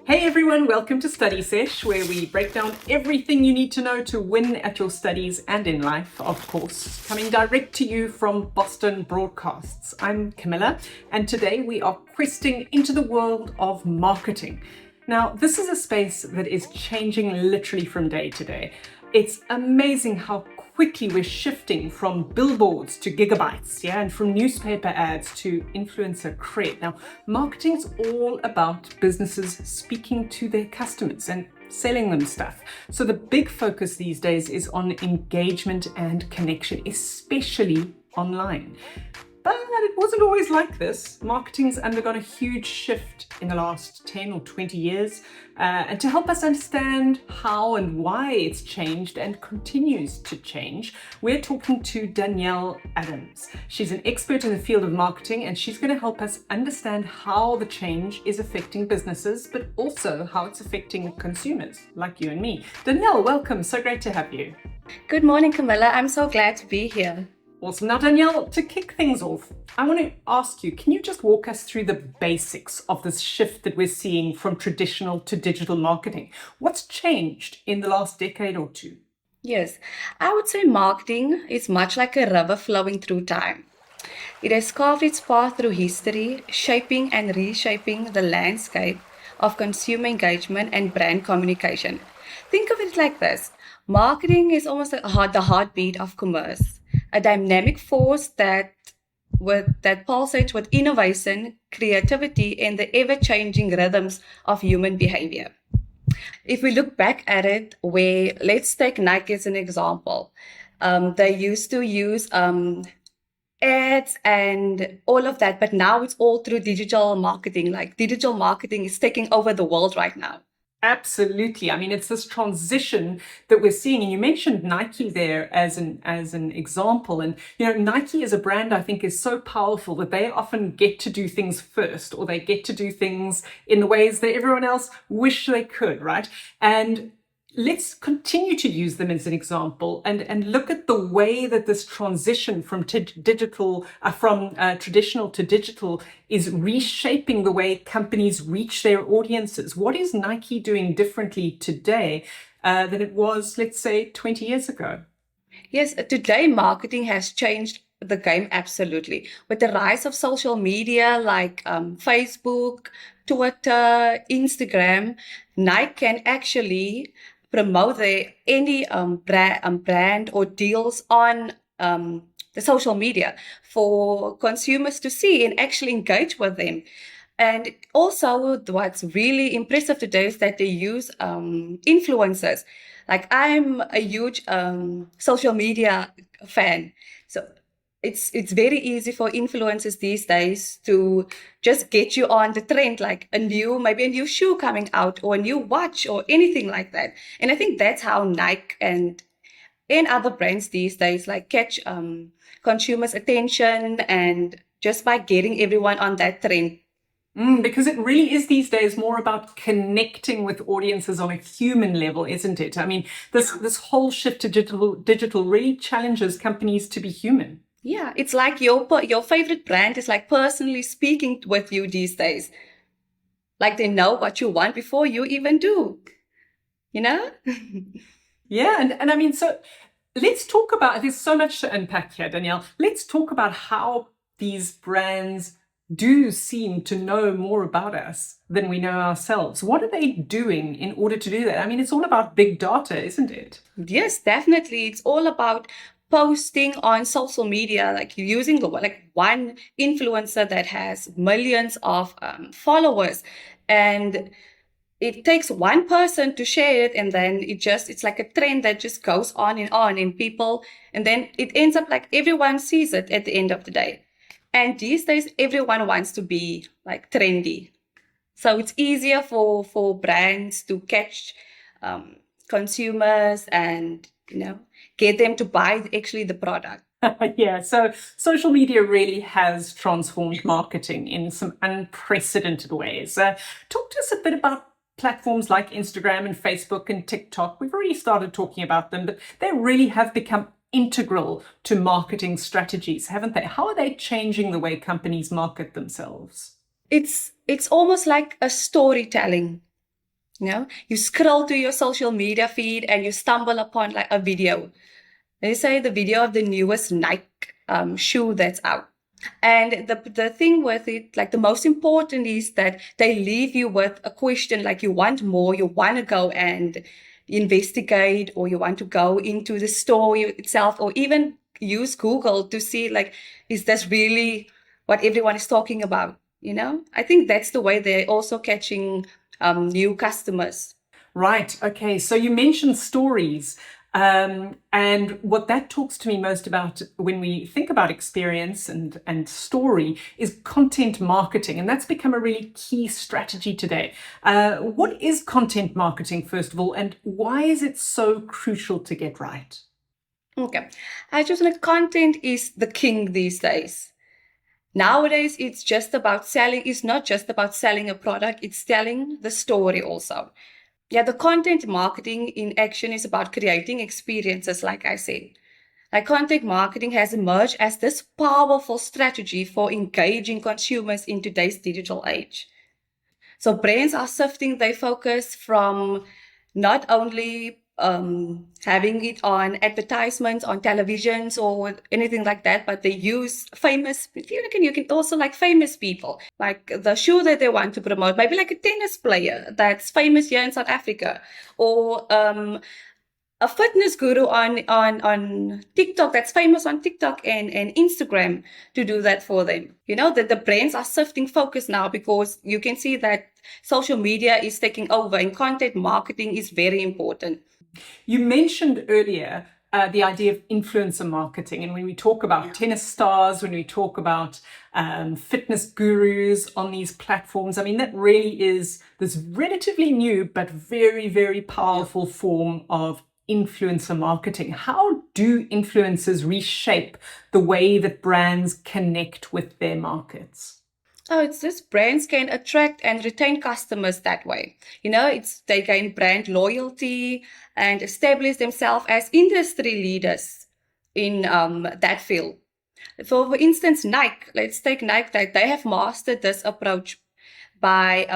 Hey everyone, welcome to Study Sesh, where we break down everything you need to know to win at your studies and in life, of course. Coming direct to you from Boston Broadcasts. I'm Camilla, and today we are questing into the world of marketing. Now, this is a space that is changing literally from day to day. It's amazing how quickly we're shifting from billboards to gigabytes, and from newspaper ads to influencer cred. Now, marketing's all about businesses speaking to their customers and selling them stuff. So the big focus these days is on engagement and connection, especially online. But it wasn't always like this. Marketing's undergone a huge shift in the last 10 or 20 years. And to help us understand how and why it's changed and continues to change, we're talking to Danielle Adams. She's an expert in the field of marketing, and she's going to help us understand how the change is affecting businesses, but also how it's affecting consumers like you and me. Danielle, welcome. So great to have you. Good morning, Camilla. I'm so glad to be here. Awesome. Now, Danielle, to kick things off, I want to ask you, can you just walk us through the basics of this shift that we're seeing from traditional to digital marketing? What's changed in the last decade or two? Yes, I would say marketing is much like a river flowing through time. It has carved its path through history, shaping and reshaping the landscape of consumer engagement and brand communication. Think of it like this. Marketing is almost like the heartbeat of commerce, a dynamic force that pulsates with innovation, creativity, and the ever-changing rhythms of human behavior. If we look back at it, let's take Nike as an example. They used to use ads and all of that, but now it's all through digital marketing. Like digital marketing is taking over the world right now. Absolutely. I mean, it's this transition that we're seeing. And you mentioned Nike there as an example. And, Nike as a brand, I think, is so powerful that they often get to do things first, or they get to do things in the ways that everyone else wish they could, right? And let's continue to use them as an example and look at the way that this transition from traditional to digital is reshaping the way companies reach their audiences. What is Nike doing differently today than it was, let's say, 20 years ago? Yes, today marketing has changed the game absolutely. With the rise of social media like Facebook, Twitter, Instagram, Nike can actually promote any brand or deals on the social media for consumers to see and actually engage with them. And also, what's really impressive today is that they use influencers. Like I'm a huge social media fan, so it's very easy for influencers these days to just get you on the trend, like maybe a new shoe coming out or a new watch or anything like that. And I think that's how Nike and other brands these days like catch consumers' attention, and just by getting everyone on that trend. Because it really is these days more about connecting with audiences on a human level, isn't it? I mean, this whole shift to digital really challenges companies to be human. Yeah, it's like your favorite brand is like personally speaking with you these days. Like they know what you want before you even do, you know? Yeah, and I mean, so let's talk about, there's so much to unpack here, Danielle. Let's talk about how these brands do seem to know more about us than we know ourselves. What are they doing in order to do that? I mean, it's all about big data, isn't it? Yes, definitely. It's all about posting on social media, like using like one influencer that has millions of followers, and it takes one person to share it, and then it's like a trend that just goes on in people, and then it ends up like everyone sees it at the end of the day. And these days everyone wants to be like trendy, so it's easier for brands to catch consumers and get them to buy actually the product. Yeah, so social media really has transformed marketing in some unprecedented ways. Talk to us a bit about platforms like Instagram and Facebook and TikTok. We've already started talking about them, but they really have become integral to marketing strategies, haven't they? How are they changing the way companies market themselves? It's almost like a storytelling. You scroll through your social media feed and you stumble upon like a video. They say the video of the newest Nike shoe that's out. And the thing with it, like the most important is that they leave you with a question, like you want more, you want to go and investigate, or you want to go into the store itself, or even use Google to see like, is this really what everyone is talking about? I think that's the way they're also catching new customers. Right. Okay. So you mentioned stories. And what that talks to me most about when we think about experience and story is content marketing. And that's become a really key strategy today. What is content marketing, first of all, and why is it so crucial to get right? Okay. I just like content is the king these days. Nowadays, it's not just about selling a product, it's telling the story also. Yeah, the content marketing in action is about creating experiences, like I said. Like content marketing has emerged as this powerful strategy for engaging consumers in today's digital age. So brands are shifting their focus from not only having it on advertisements on televisions or anything like that, but they use famous. You can also like famous people, like the shoe that they want to promote, maybe like a tennis player that's famous here in South Africa, or a fitness guru on TikTok that's famous on TikTok and Instagram to do that for them. That the brands are shifting focus now because you can see that social media is taking over and content marketing is very important. You mentioned earlier the idea of influencer marketing. And when we talk about tennis stars, when we talk about fitness gurus on these platforms, I mean, that really is this relatively new but very, very powerful form of influencer marketing. How do influencers reshape the way that brands connect with their markets? Oh, it's just brands can attract and retain customers that way. They gain brand loyalty and establish themselves as industry leaders in that field. For instance, Nike, let's take Nike, that they have mastered this approach by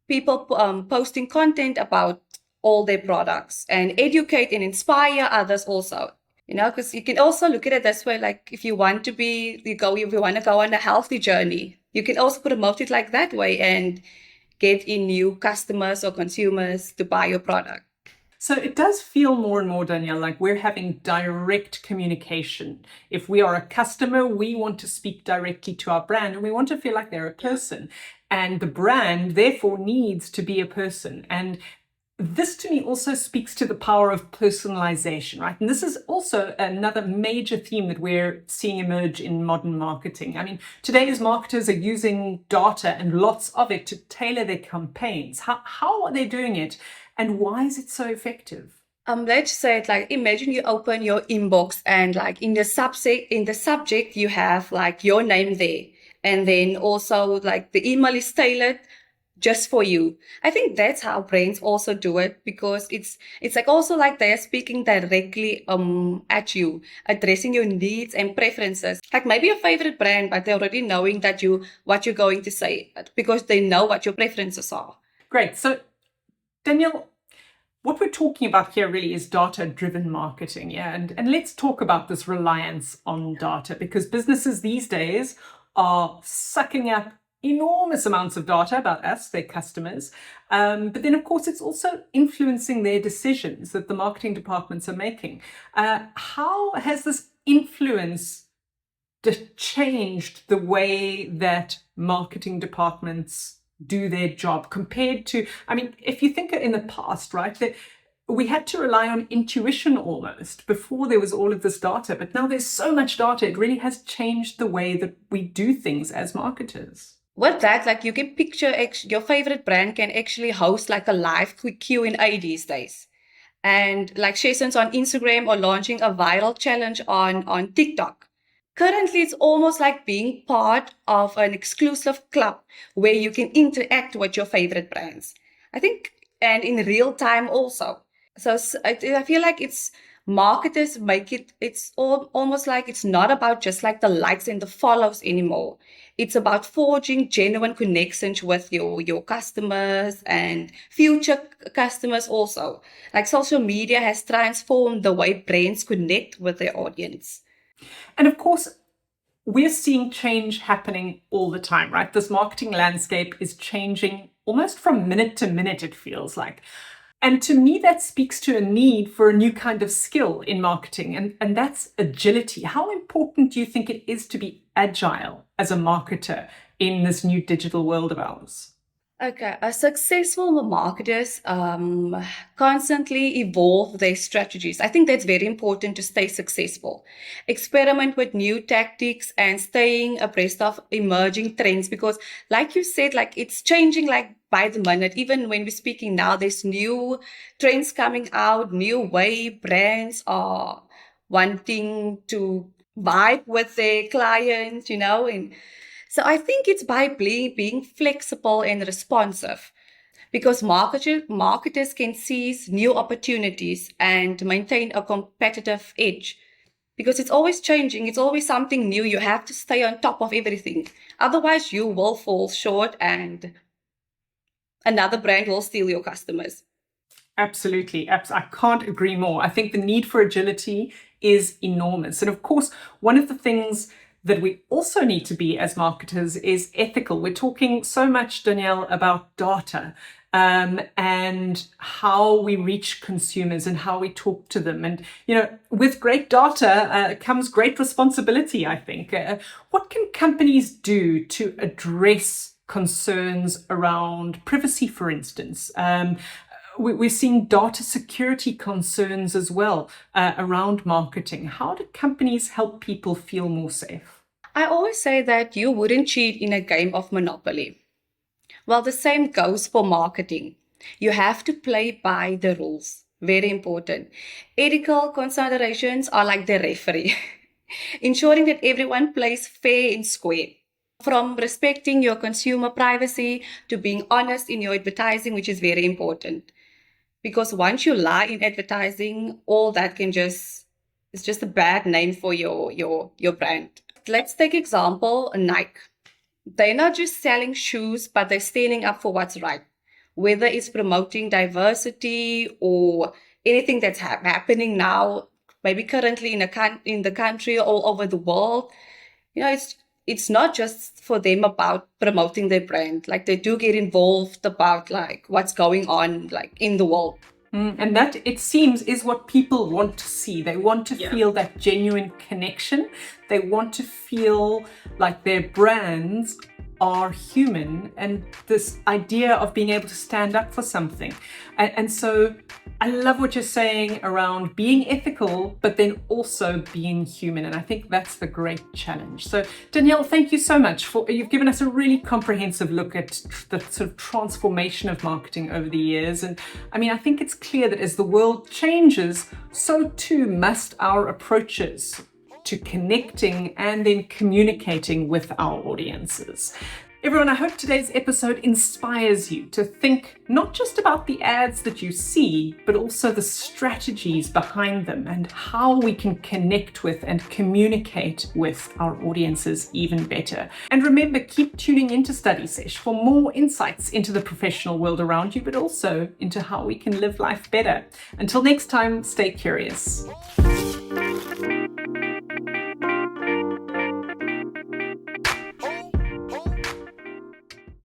people posting content about all their products and educate and inspire others also. Because you can also look at it this way, like if you want to go on a healthy journey, you can also promote it like that way and get in new customers or consumers to buy your product. So it does feel more and more, Danielle, like we're having direct communication. If we are a customer, we want to speak directly to our brand and we want to feel like they're a person. And the brand, therefore, needs to be a person. And this to me also speaks to the power of personalization, right? And this is also another major theme that we're seeing emerge in modern marketing. I mean, today's marketers are using data and lots of it to tailor their campaigns. How are they doing it? And why is it so effective? Let's say it like, imagine you open your inbox and like in the subject you have like your name there. And then also like the email is tailored just for you. I think that's how brands also do it because it's like also like they're speaking directly at you, addressing your needs and preferences. Like maybe a favorite brand, but they're already knowing what you're going to say because they know what your preferences are. Great. So Danielle, what we're talking about here really is data-driven marketing, yeah? And let's talk about this reliance on data because businesses these days are sucking up enormous amounts of data about us, their customers. But then, of course, it's also influencing their decisions that the marketing departments are making. How has this influence changed the way that marketing departments do their job compared to, I mean, if you think in the past, right, that we had to rely on intuition almost before there was all of this data, but now there's so much data, it really has changed the way that we do things as marketers. With that, like you can picture your favorite brand can actually host like a live quick Q&A these days. And like sessions on Instagram or launching a viral challenge on TikTok. Currently, it's almost like being part of an exclusive club where you can interact with your favorite brands. I think, and in real time also. So I feel like it's marketers make it's almost like it's not about just like the likes and the follows anymore. It's about forging genuine connections with your customers and future customers also. Like social media has transformed the way brands connect with their audience. And of course, we're seeing change happening all the time, right? This marketing landscape is changing almost from minute to minute, it feels like. And to me, that speaks to a need for a new kind of skill in marketing, and that's agility. How important do you think it is to be agile as a marketer in this new digital world of ours? Okay, successful marketers constantly evolve their strategies. I think that's very important to stay successful. Experiment with new tactics and staying abreast of emerging trends because, like you said, like it's changing like by the minute. Even when we're speaking now, there's new trends coming out, new way brands are wanting to vibe with their clients, and so I think it's by being flexible and responsive because marketers can seize new opportunities and maintain a competitive edge because it's always changing. It's always something new. You have to stay on top of everything. Otherwise, you will fall short and another brand will steal your customers. Absolutely. I can't agree more. I think the need for agility is enormous. And of course, one of the things that we also need to be as marketers is ethical. We're talking so much, Danielle, about data and how we reach consumers and how we talk to them. And, with great data comes great responsibility, I think. What can companies do to address concerns around privacy, for instance? We're seeing data security concerns as well around marketing. How do companies help people feel more safe? I always say that you wouldn't cheat in a game of Monopoly. Well, the same goes for marketing. You have to play by the rules. Very important. Ethical considerations are like the referee, ensuring that everyone plays fair and square. From respecting your consumer privacy to being honest in your advertising, which is very important. Because once you lie in advertising, all that it's just a bad name for your brand. Let's take example, Nike. They're not just selling shoes, but they're standing up for what's right. Whether it's promoting diversity or anything that's happening now, maybe currently in the country or all over the world, it's not just for them about promoting their brand. Like they do get involved about like what's going on like in the world. And that, it seems, is what people want to see. They want to feel that genuine connection. They want to feel like their brands are human, and this idea of being able to stand up for something. And so I love what you're saying around being ethical, but then also being human. And I think that's the great challenge. So Danielle, thank you so much you've given us a really comprehensive look at the sort of transformation of marketing over the years. And I mean, I think it's clear that as the world changes, so too must our approaches to connecting and then communicating with our audiences. Everyone, I hope today's episode inspires you to think not just about the ads that you see, but also the strategies behind them and how we can connect with and communicate with our audiences even better. And remember, keep tuning into Study Sesh for more insights into the professional world around you, but also into how we can live life better. Until next time, stay curious.